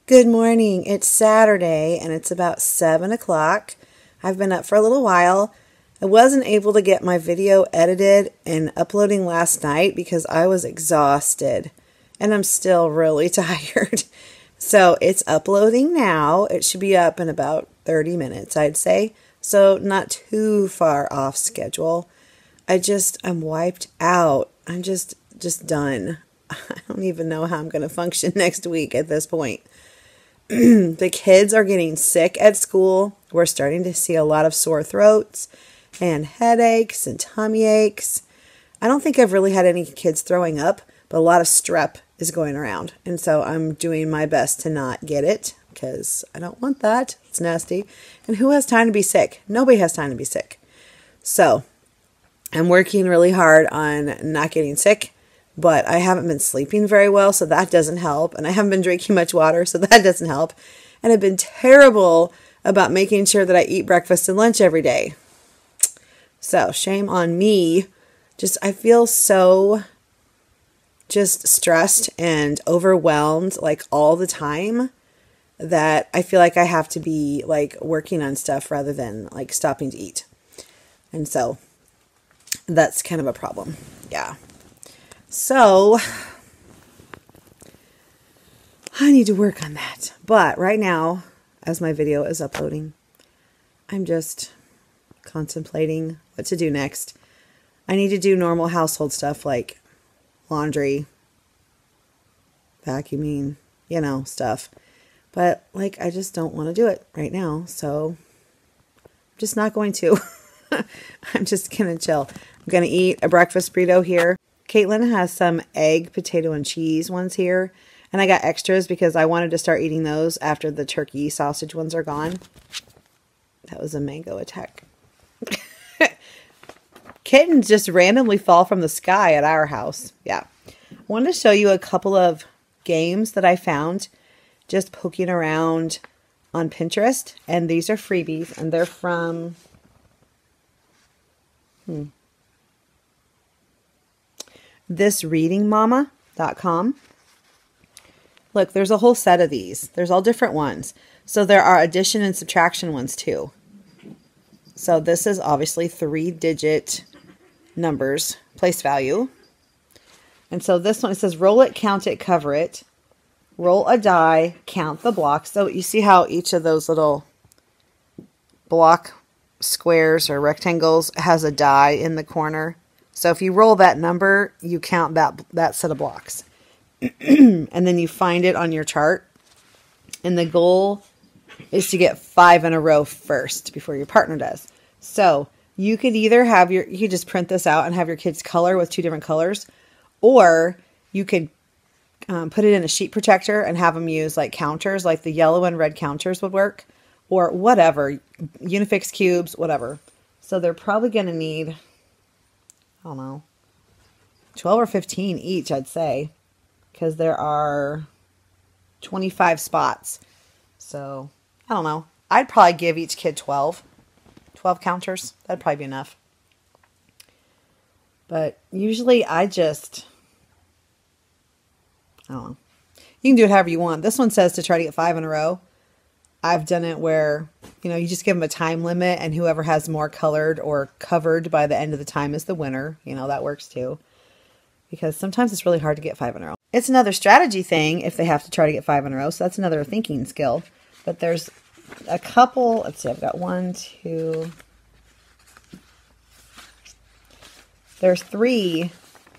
Good morning. It's Saturday and it's about 7 o'clock. I've been up for a little while. I wasn't able to get my video edited and uploading last night because I was exhausted and I'm still really tired. So it's uploading now. It should be up in about 30 minutes, I'd say. So not too far off schedule. I'm wiped out. I'm just done. I don't even know how I'm going to function next week at this point. The kids are getting sick at school. We're starting to see a lot of sore throats and headaches and tummy aches. I don't think I've really had any kids throwing up, but a lot of strep is going around. And so I'm doing my best to not get it because I don't want that. It's nasty. And who has time to be sick? Nobody has time to be sick. So I'm working really hard on not getting sick. But I haven't been sleeping very well, so that doesn't help. And I haven't been drinking much water, so that doesn't help. And I've been terrible about making sure that I eat breakfast and lunch every day. So shame on me. I feel so stressed and overwhelmed like all the time that I feel like I have to be like working on stuff rather than like stopping to eat. And so that's kind of a problem. Yeah. So, I need to work on that. But right now, as my video is uploading, I'm just contemplating what to do next. I need to do normal household stuff like laundry, vacuuming, stuff. But, I just don't want to do it right now. So, I'm just not going to. I'm just going to chill. I'm going to eat a breakfast burrito here. Caitlin has some egg, potato, and cheese ones here. And I got extras because I wanted to start eating those after the turkey sausage ones are gone. That was a mango attack. Kittens just randomly fall from the sky at our house. Yeah. I wanted to show you a couple of games that I found just poking around on Pinterest. And these are freebies. And they're from... thisreadingmama.com. Look, there's a whole set of these. There's all different ones. So there are addition and subtraction ones too. So this is obviously 3-digit numbers, place value. And so this one, it says roll it, count it, cover it. Roll a die, count the blocks. So you see how each of those little block squares or rectangles has a die in the corner. So if you roll that number, you count that set of blocks. And then you find it on your chart. And the goal is to get 5 in a row first before your partner does. So you could either you could just print this out and have your kids color with 2 different colors. Or you could put it in a sheet protector and have them use like counters, like the yellow and red counters would work. Or whatever, Unifix cubes, whatever. So they're probably going to need... I don't know, 12 or 15 each, I'd say, because there are 25 spots. So, I don't know. I'd probably give each kid 12 counters. That'd probably be enough. But usually I don't know. You can do it however you want. This one says to try to get 5 in a row. I've done it where, you just give them a time limit and whoever has more colored or covered by the end of the time is the winner. That works too. Because sometimes it's really hard to get 5 in a row. It's another strategy thing if they have to try to get 5 in a row. So that's another thinking skill. But there's a couple, let's see, I've got 1, 2. There's three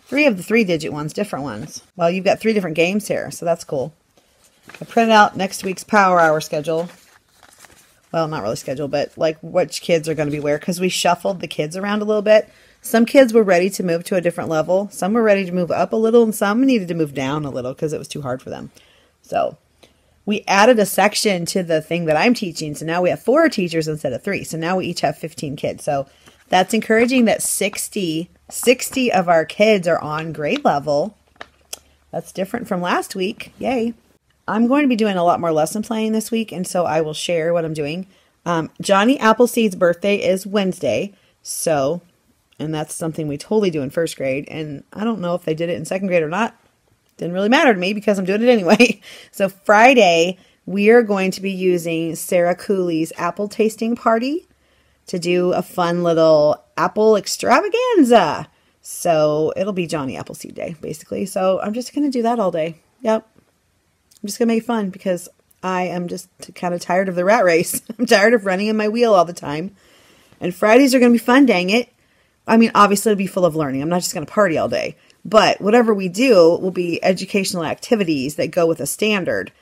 of the 3-digit ones, different ones. Well, you've got 3 different games here, so that's cool. I printed out next week's Power Hour schedule. Well, not really schedule, but like which kids are going to be where. Because we shuffled the kids around a little bit. Some kids were ready to move to a different level. Some were ready to move up a little. And some needed to move down a little because it was too hard for them. So we added a section to the thing that I'm teaching. So now we have 4 teachers instead of 3. So now we each have 15 kids. So that's encouraging that 60 of our kids are on grade level. That's different from last week. Yay. I'm going to be doing a lot more lesson planning this week, and so I will share what I'm doing. Johnny Appleseed's birthday is Wednesday, and that's something we totally do in first grade, and I don't know if they did it in second grade or not. Didn't really matter to me because I'm doing it anyway. So Friday, we are going to be using Sarah Cooley's apple tasting party to do a fun little apple extravaganza. So it'll be Johnny Appleseed Day, basically. So I'm just going to do that all day. Yep. I'm just going to make fun because I am just kind of tired of the rat race. I'm tired of running in my wheel all the time. And Fridays are going to be fun, dang it. I mean, obviously it'll be full of learning. I'm not just going to party all day. But whatever we do will be educational activities that go with a standard.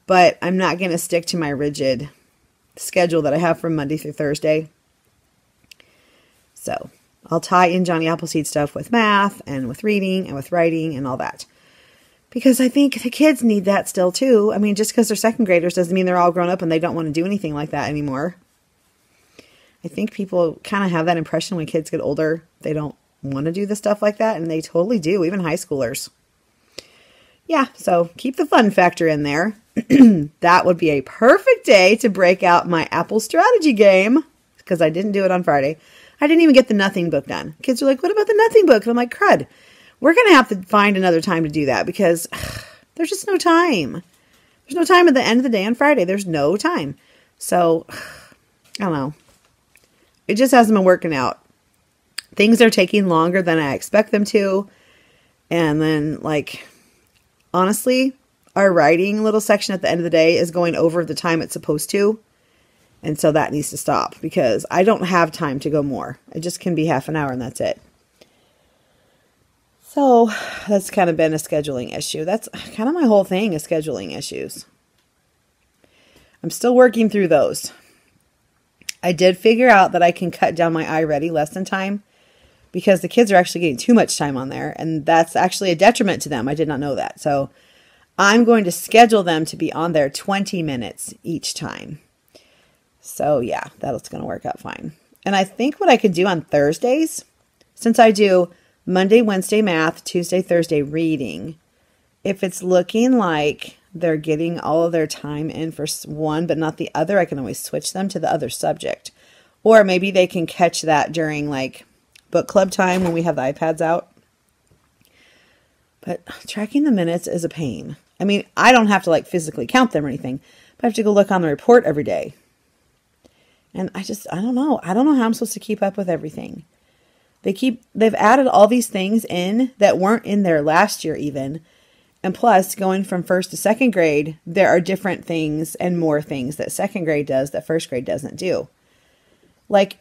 But I'm not going to stick to my rigid schedule that I have from Monday through Thursday. So I'll tie in Johnny Appleseed stuff with math and with reading and with writing and all that. Because I think the kids need that still too. I mean, just because they're second graders doesn't mean they're all grown up and they don't want to do anything like that anymore. I think people kind of have that impression when kids get older. They don't want to do the stuff like that, and they totally do, even high schoolers. Yeah, so keep the fun factor in there. That would be a perfect day to break out my Apple strategy game, because I didn't do it on Friday. I didn't even get the nothing book done. Kids are like, what about the nothing book? And I'm like, crud. We're going to have to find another time to do that because there's just no time. There's no time at the end of the day on Friday. There's no time. So, I don't know. It just hasn't been working out. Things are taking longer than I expect them to. And then, like, honestly, our writing little section at the end of the day is going over the time it's supposed to. And so that needs to stop because I don't have time to go more. It just can be half an hour and that's it. So that's kind of been a scheduling issue. That's kind of my whole thing is scheduling issues. I'm still working through those. I did figure out that I can cut down my iReady lesson time because the kids are actually getting too much time on there. And that's actually a detriment to them. I did not know that. So I'm going to schedule them to be on there 20 minutes each time. So yeah, that's going to work out fine. And I think what I could do on Thursdays, since I do Monday, Wednesday math, Tuesday, Thursday reading, if it's looking like they're getting all of their time in for one but not the other, I can always switch them to the other subject. Or maybe they can catch that during like book club time when we have the iPads out. But tracking the minutes is a pain. I mean, I don't have to like physically count them or anything, but I have to go look on the report every day. And I don't know. I don't know how I'm supposed to keep up with everything. They've added all these things in that weren't in there last year even. And plus, going from first to second grade, there are different things and more things that second grade does that first grade doesn't do. Like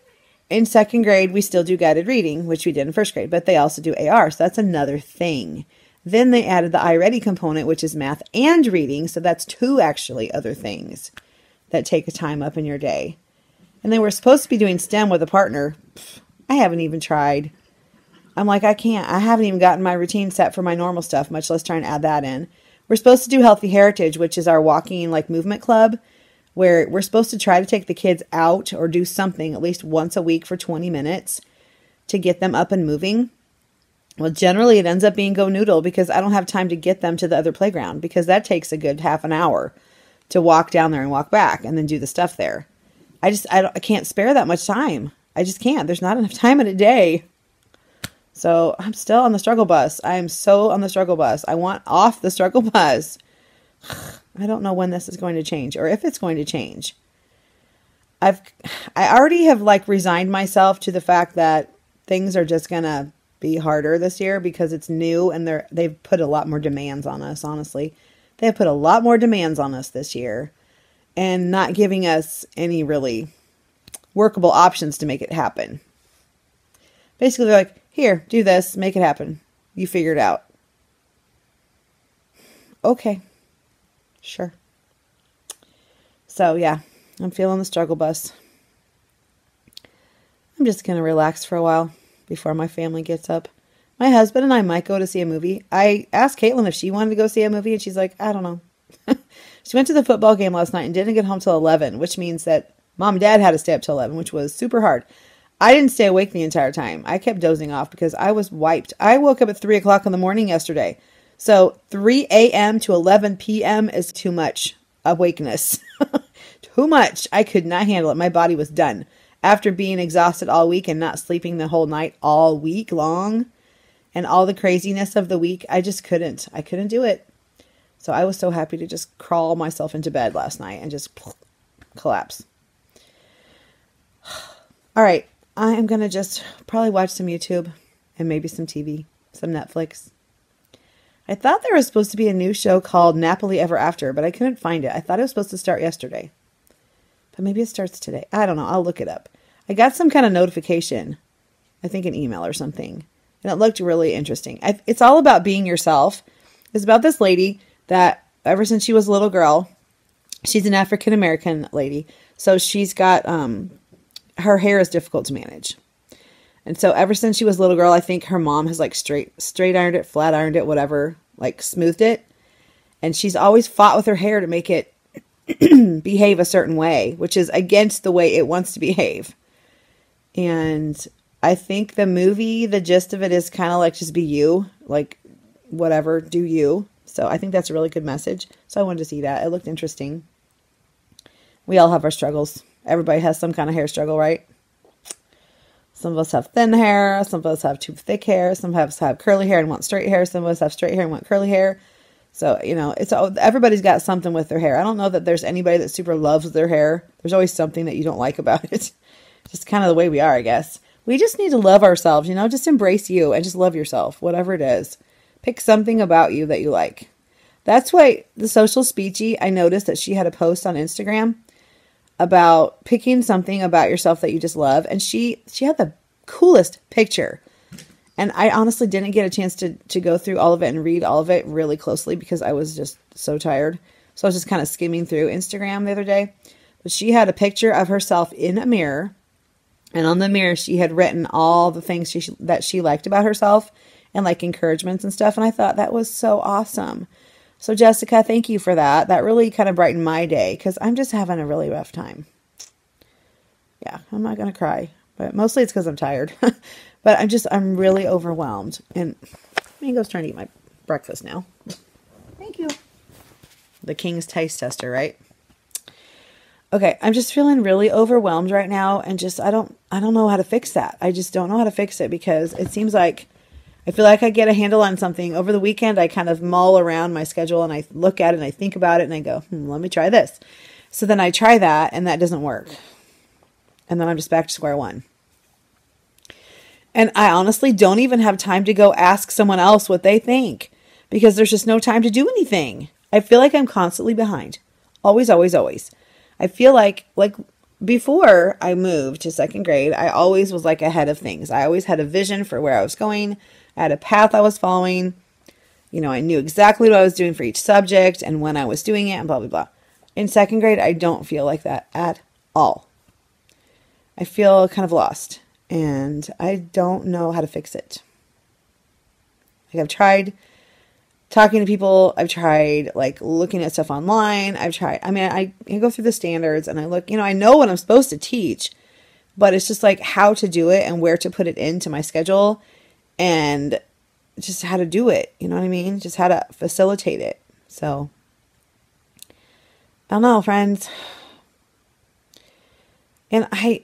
in second grade, we still do guided reading, which we did in first grade, but they also do AR. So that's another thing. Then they added the iReady component, which is math and reading. So that's two actually other things that take a time up in your day. And then we're supposed to be doing STEM with a partner. I haven't even tried. I'm like, I can't. I haven't even gotten my routine set for my normal stuff, much less try and add that in. We're supposed to do Healthy Heritage, which is our walking like movement club, where we're supposed to try to take the kids out or do something at least once a week for 20 minutes to get them up and moving. Well, generally it ends up being go noodle because I don't have time to get them to the other playground because that takes a good half an hour to walk down there and walk back and then do the stuff there. I can't spare that much time. I just can't. There's not enough time in a day. So I'm still on the struggle bus. I am so on the struggle bus. I want off the struggle bus. I don't know when this is going to change or if it's going to change. I already have like resigned myself to the fact that things are just going to be harder this year because it's new and they've put a lot more demands on us, honestly. They've put a lot more demands on us this year and not giving us any really workable options to make it happen. Basically, they're like, here, do this, make it happen. You figure it out. Okay. Sure. So, yeah, I'm feeling the struggle bus. I'm just going to relax for a while before my family gets up. My husband and I might go to see a movie. I asked Caitlin if she wanted to go see a movie, and she's like, I don't know. She went to the football game last night and didn't get home till 11, which means that Mom and Dad had to stay up till 11, which was super hard. I didn't stay awake the entire time. I kept dozing off because I was wiped. I woke up at 3 o'clock in the morning yesterday. So 3 a.m. to 11 p.m. is too much awakeness. Too much. I could not handle it. My body was done. After being exhausted all week and not sleeping the whole night all week long and all the craziness of the week, I just couldn't. I couldn't do it. So I was so happy to just crawl myself into bed last night and just collapse. All right. I am going to just probably watch some YouTube and maybe some TV, some Netflix. I thought there was supposed to be a new show called Nappily Ever After, but I couldn't find it. I thought it was supposed to start yesterday. But maybe it starts today. I don't know. I'll look it up. I got some kind of notification. I think an email or something. And it looked really interesting. It's all about being yourself. It's about this lady that ever since she was a little girl, she's an African-American lady. So she's got, her hair is difficult to manage. And so ever since she was a little girl, I think her mom has like straight ironed it, flat ironed it, whatever, like smoothed it. And she's always fought with her hair to make it behave a certain way, which is against the way it wants to behave. And I think the movie, the gist of it is kind of like just be you, like whatever, do you. So I think that's a really good message. So I wanted to see that. It looked interesting. We all have our struggles. Everybody has some kind of hair struggle, right? Some of us have thin hair. Some of us have too thick hair. Some of us have curly hair and want straight hair. Some of us have straight hair and want curly hair. So, you know, everybody's got something with their hair. I don't know that there's anybody that super loves their hair. There's always something that you don't like about it. Just kind of the way we are, I guess. We just need to love ourselves, you know, just embrace you and just love yourself, whatever it is. Pick something about you that you like. That's why the Social Speechy, I noticed that she had a post on Instagram about picking something about yourself that you just love. And she had the coolest picture. And I honestly didn't get a chance to go through all of it and read all of it really closely because I was just so tired. So I was just kind of skimming through Instagram the other day. But she had a picture of herself in a mirror. And on the mirror, she had written all the things that she liked about herself and like encouragements and stuff. And I thought that was so awesome. So Jessica, thank you for that. That really kind of brightened my day because I'm just having a really rough time. Yeah, I'm not going to cry, but mostly it's because I'm tired. But I'm really overwhelmed. And Mango's trying to eat my breakfast now. Thank you. The King's taste tester, right? Okay, I'm just feeling really overwhelmed right now. And just, I don't know how to fix that. I just don't know how to fix it because it seems like I feel like I get a handle on something. Over the weekend, I kind of mull around my schedule and I look at it and I think about it and I go, let me try this. So then I try that and that doesn't work. And then I'm just back to square one. And I honestly don't even have time to go ask someone else what they think because there's just no time to do anything. I feel like I'm constantly behind. Always, always, always. I feel like before I moved to second grade, I always was like ahead of things. I always had a vision for where I was going. I had a path I was following. You know, I knew exactly what I was doing for each subject and when I was doing it and blah, blah, blah. In second grade, I don't feel like that at all. I feel kind of lost and I don't know how to fix it. Like I've tried talking to people. I've tried like looking at stuff online. I go through the standards and I look, you know, I know what I'm supposed to teach, but it's just like how to do it and where to put it into my schedule and just how to do it. You know what I mean? Just how to facilitate it. So I don't know, friends. And I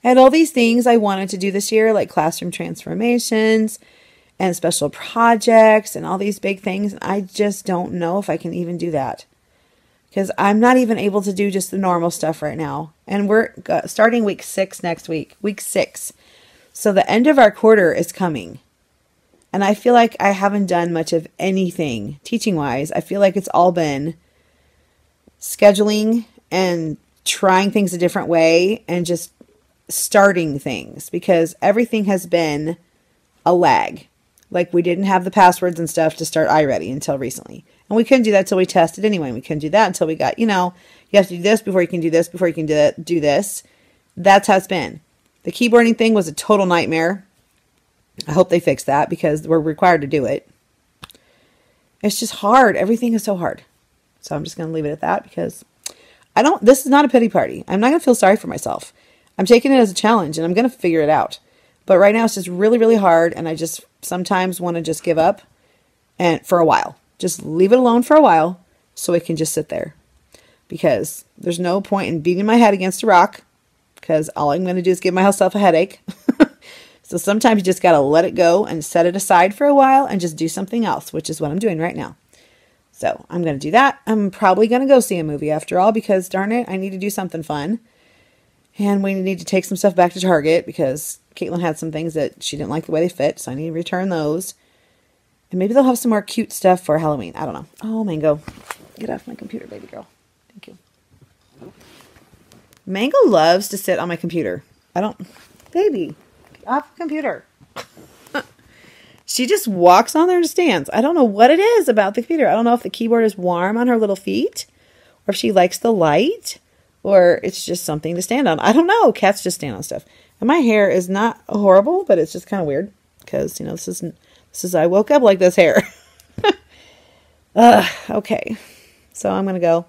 had all these things I wanted to do this year, like classroom transformations and special projects and all these big things. And I just don't know if I can even do that because I'm not even able to do just the normal stuff right now. And we're starting week 6 next week, week 6. So the end of our quarter is coming. And I feel like I haven't done much of anything teaching wise. I feel like it's all been scheduling and trying things a different way and just starting things because everything has been a lag. Like we didn't have the passwords and stuff to start iReady until recently. And we couldn't do that until we tested anyway. We couldn't do that until we got, you have to do this before you can do this, before you can do this. That's how it's been. The keyboarding thing was a total nightmare. I hope they fix that because we're required to do it. It's just hard. Everything is so hard. So I'm just going to leave it at that because this is not a pity party. I'm not going to feel sorry for myself. I'm taking it as a challenge and I'm going to figure it out. But right now it's just really, really hard. And I just sometimes want to just give up and for a while, just leave it alone for a while so it can just sit there because there's no point in beating my head against a rock because all I'm going to do is give myself a headache. So sometimes you just got to let it go and set it aside for a while and just do something else, which is what I'm doing right now. So I'm going to do that. I'm probably going to go see a movie after all because, darn it, I need to do something fun. And we need to take some stuff back to Target because Caitlin had some things that she didn't like the way they fit. So I need to return those. And maybe they'll have some more cute stuff for Halloween. I don't know. Oh, Mango. Get off my computer, baby girl. Thank you. Mango loves to sit on my computer. Baby, get off the computer. She just walks on there and stands. I don't know what it is about the computer. I don't know if the keyboard is warm on her little feet or if she likes the light or it's just something to stand on. I don't know. Cats just stand on stuff. And my hair is not horrible, but it's just kind of weird because, you know, this is I woke up like this hair. Okay. So I'm going to go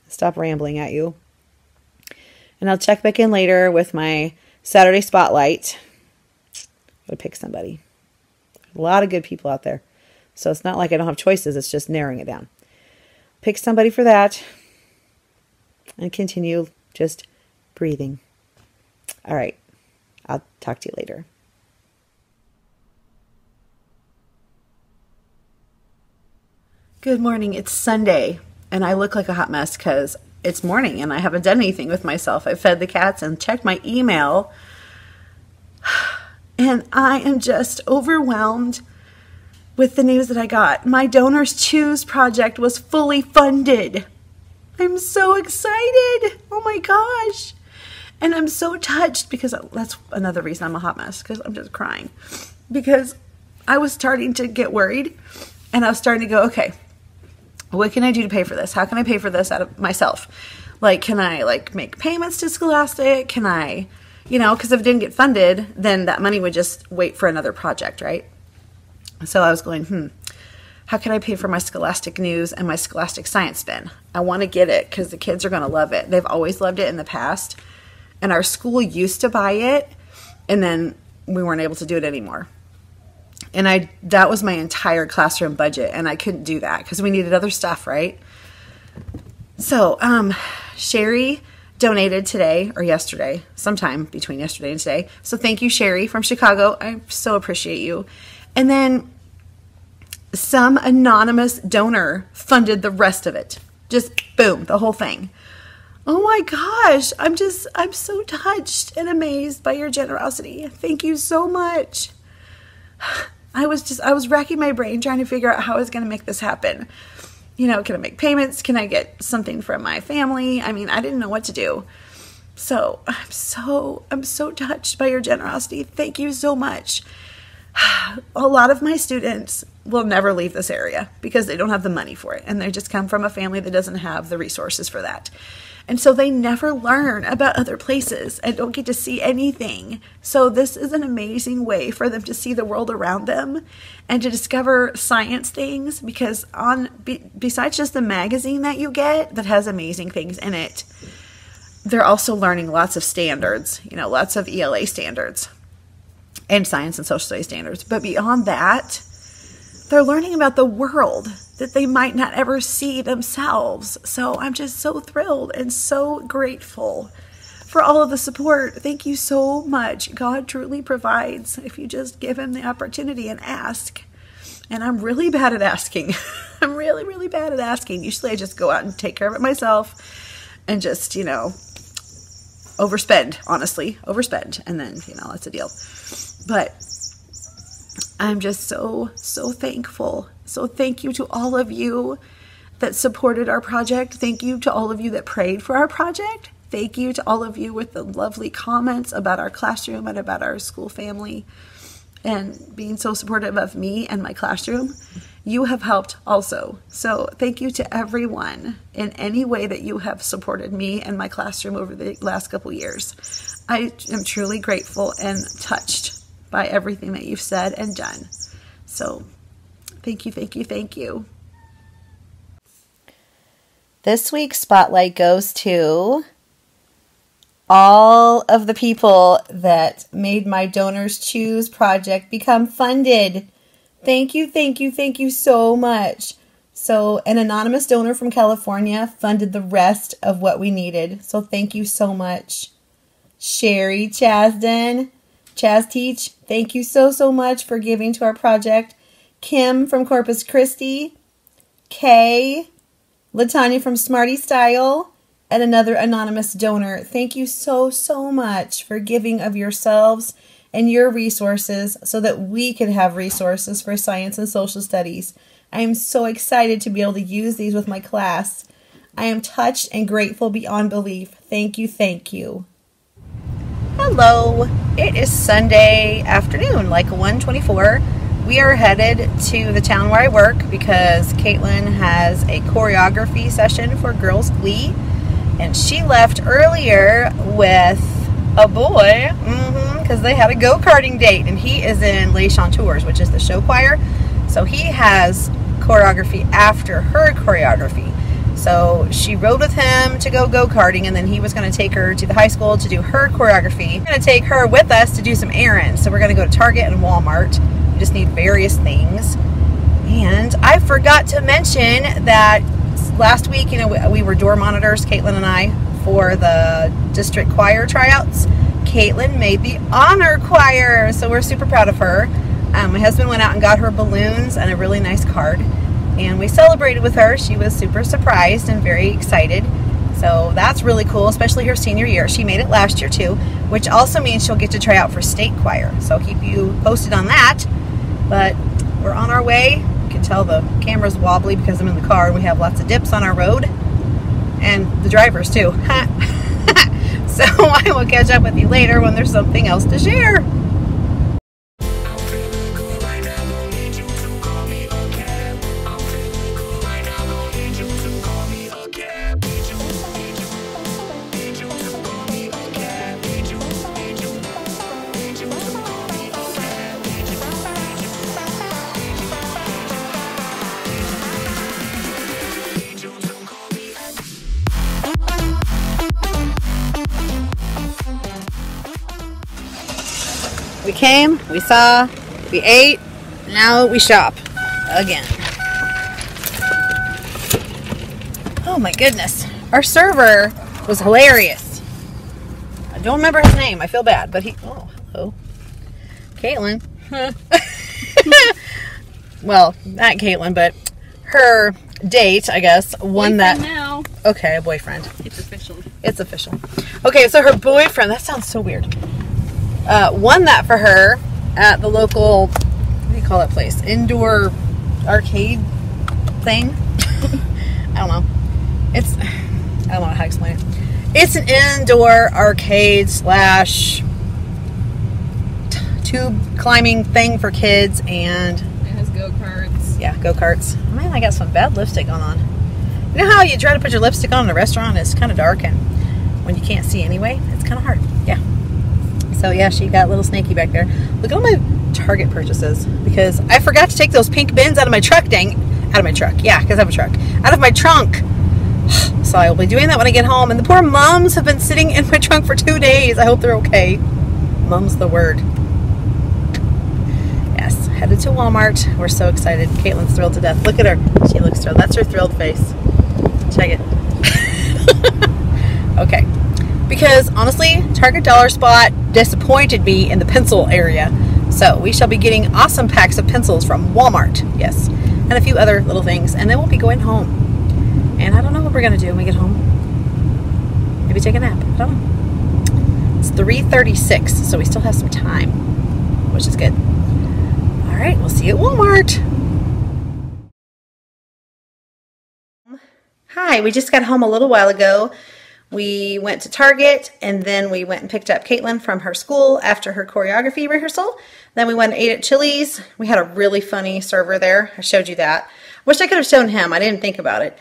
stop rambling at you. And I'll check back in later with my Saturday spotlight. I'll pick somebody. A lot of good people out there. So it's not like I don't have choices. It's just narrowing it down. Pick somebody for that. And continue just breathing. All right. I'll talk to you later. Good morning. It's Sunday. And I look like a hot mess because it's morning and I haven't done anything with myself. I fed the cats and checked my email. And I am just overwhelmed with the news that I got. My Donors Choose project was fully funded. I'm so excited. Oh my gosh. And I'm so touched because that's another reason I'm a hot mess because I'm just crying. Because I was starting to get worried and I was starting to go, okay, what can I do to pay for this? How can I pay for this out of myself? Like, can I make payments to Scholastic? Can I, because if it didn't get funded, then that money would just wait for another project, right? So I was going, how can I pay for my Scholastic News and my Scholastic Science Spin? I want to get it because the kids are going to love it. They've always loved it in the past. And our school used to buy it, and then we weren't able to do it anymore. And that was my entire classroom budget, and I couldn't do that because we needed other stuff, right? So Sherry donated today or yesterday, sometime between yesterday and today. So thank you, Sherry from Chicago. I so appreciate you. And then some anonymous donor funded the rest of it. Just boom, the whole thing. Oh my gosh, I'm so touched and amazed by your generosity. Thank you so much. I was racking my brain trying to figure out how I was going to make this happen. Can I make payments? Can I get something from my family? I mean, I didn't know what to do. So I'm so touched by your generosity. Thank you so much. A lot of my students will never leave this area because they don't have the money for it. And they just come from a family that doesn't have the resources for that. And so they never learn about other places and don't get to see anything. So this is an amazing way for them to see the world around them and to discover science things because besides just the magazine that you get that has amazing things in it, they're also learning lots of standards, lots of ELA standards and science and social studies standards. But beyond that, they're learning about the world that they might not ever see themselves. So I'm just so thrilled and so grateful for all of the support. Thank you so much. God truly provides if you just give him the opportunity and ask. And I'm really bad at asking. I'm really, really bad at asking. Usually I just go out and take care of it myself and just, overspend, honestly, overspend. And then, that's a deal. But I'm just so thankful. So thank you to all of you that supported our project. Thank you to all of you that prayed for our project. Thank you to all of you with the lovely comments about our classroom and about our school family and being so supportive of me and my classroom. You have helped also. So thank you to everyone in any way that you have supported me and my classroom over the last couple years. I am truly grateful and touched by everything that you've said and done. So thank you, thank you, thank you. This week's spotlight goes to all of the people that made my Donors Choose project become funded. Thank you, thank you, thank you so much. So an anonymous donor from California funded the rest of what we needed. So thank you so much. Sherry Chasden, Chaz Teach, thank you so much for giving to our project. Kim from Corpus Christi, Kay, Latanya from Smarty Style, and another anonymous donor. Thank you so, so much for giving of yourselves and your resources so that we can have resources for science and social studies. I am so excited to be able to use these with my class. I am touched and grateful beyond belief. Thank you, thank you. Hello, it is Sunday afternoon, like 1:24. We are headed to the town where I work because Caitlin has a choreography session for Girls Glee, and she left earlier with a boy because they had a go-karting date, and he is in Les Chanteurs, which is the show choir, so he has choreography after her choreography. So she rode with him to go go-karting, and then he was going to take her to the high school to do her choreography. We're going to take her with us to do some errands. So we're going to go to Target and Walmart. We just need various things. And I forgot to mention that last week, you know, we were door monitors, Caitlin and I, for the district choir tryouts. Caitlin made the honor choir, so we're super proud of her. My husband went out and got her balloons and a really nice card. And we celebrated with her. She was super surprised and very excited. So that's really cool, especially her senior year. She made it last year too, which also means she'll get to try out for state choir. So I'll keep you posted on that. But we're on our way. You can tell the camera's wobbly because I'm in the car and we have lots of dips on our road. And the drivers too. So I will catch up with you later when there's something else to share. We came, we saw, we ate, now we shop again. Oh my goodness. Our server was hilarious. I don't remember his name. I feel bad, but he... Oh, hello. Caitlin. Well, not Caitlin, but her date, I guess, won that... Now. Okay, a boyfriend. It's official. It's official. Okay, so her boyfriend... That sounds so weird. Won that for her at the local, what do you call that place? Indoor arcade thing? I don't know. I don't know how to explain it. It's an indoor arcade slash tube climbing thing for kids, and it has go-karts. Yeah, go-karts. Man, I got some bad lipstick on. You know how you try to put your lipstick on in a restaurant and it's kind of dark, and when you can't see anyway, it's kind of hard. Yeah. So yeah, she got a little snaky back there. Look at all my Target purchases, because I forgot to take those pink bins out of my truck, out of my truck. Yeah, because I have a truck. Out of my trunk. So I will be doing that when I get home. And the poor mums have been sitting in my trunk for 2 days. I hope they're okay. Mum's the word. Yes, headed to Walmart. We're so excited. Caitlin's thrilled to death. Look at her. She looks thrilled. That's her thrilled face. Check it. Okay. Because honestly, Target Dollar Spot disappointed me in the pencil area. So we shall be getting awesome packs of pencils from Walmart. Yes. And a few other little things. And then we'll be going home. And I don't know what we're going to do when we get home. Maybe take a nap. I don't know. It's 3:36, so we still have some time, which is good. All right, we'll see you at Walmart. Hi, we just got home a little while ago. We went to Target, and then we went and picked up Caitlin from her school after her choreography rehearsal. Then we went and ate at Chili's. We had a really funny server there. I showed you that. Wish I could have shown him. I didn't think about it.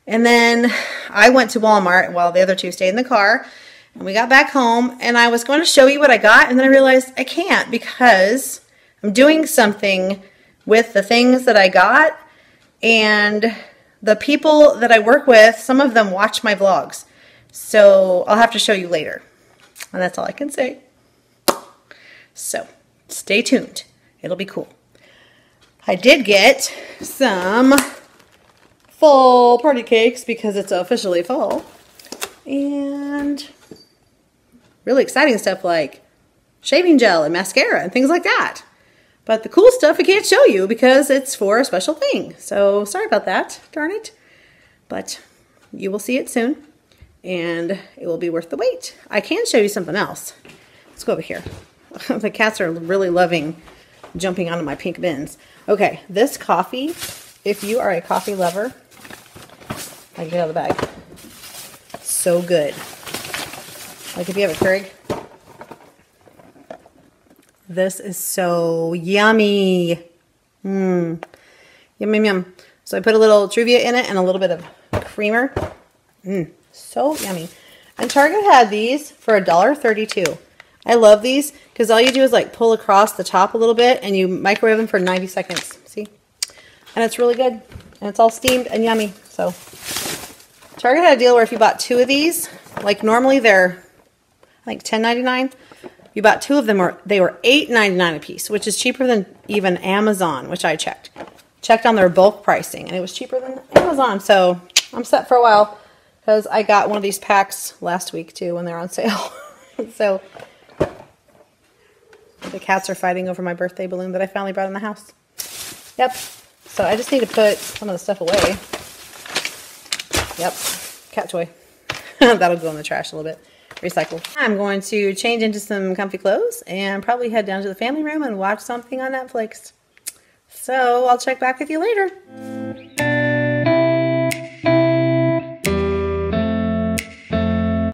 And then I went to Walmart while the other two stayed in the car. And we got back home, and I was going to show you what I got, and then I realized I can't because I'm doing something with the things that I got, and the people that I work with, some of them watch my vlogs. So I'll have to show you later. And that's all I can say. So stay tuned. It'll be cool. I did get some fall party cakes because it's officially fall. And really exciting stuff like shaving gel and mascara and things like that. But the cool stuff I can't show you because it's for a special thing. So sorry about that, darn it. But you will see it soon, and it will be worth the wait. I can show you something else. Let's go over here. The cats are really loving jumping onto my pink bins. Okay, this coffee, if you are a coffee lover, I can get out of the bag. So good. Like if you have a Keurig. This is so yummy. Yum, yum, yum. So I put a little Truvia in it and a little bit of creamer. So yummy. And Target had these for $1.32. I love these because all you do is like pull across the top a little bit and you microwave them for 90 seconds. See? And it's really good. And it's all steamed and yummy. So Target had a deal where if you bought 2 of these, like normally they're like $10.99. You bought 2 of them, they were $8.99 a piece, which is cheaper than even Amazon, which I checked. Checked on their bulk pricing, and it was cheaper than Amazon. So I'm set for a while because I got one of these packs last week too when they're on sale. So the cats are fighting over my birthday balloon that I finally brought in the house. Yep. So I just need to put some of the stuff away. Yep. Cat toy. That'll go in the trash a little bit. Recycle. I'm going to change into some comfy clothes and probably head down to the family room and watch something on Netflix. So I'll check back with you later.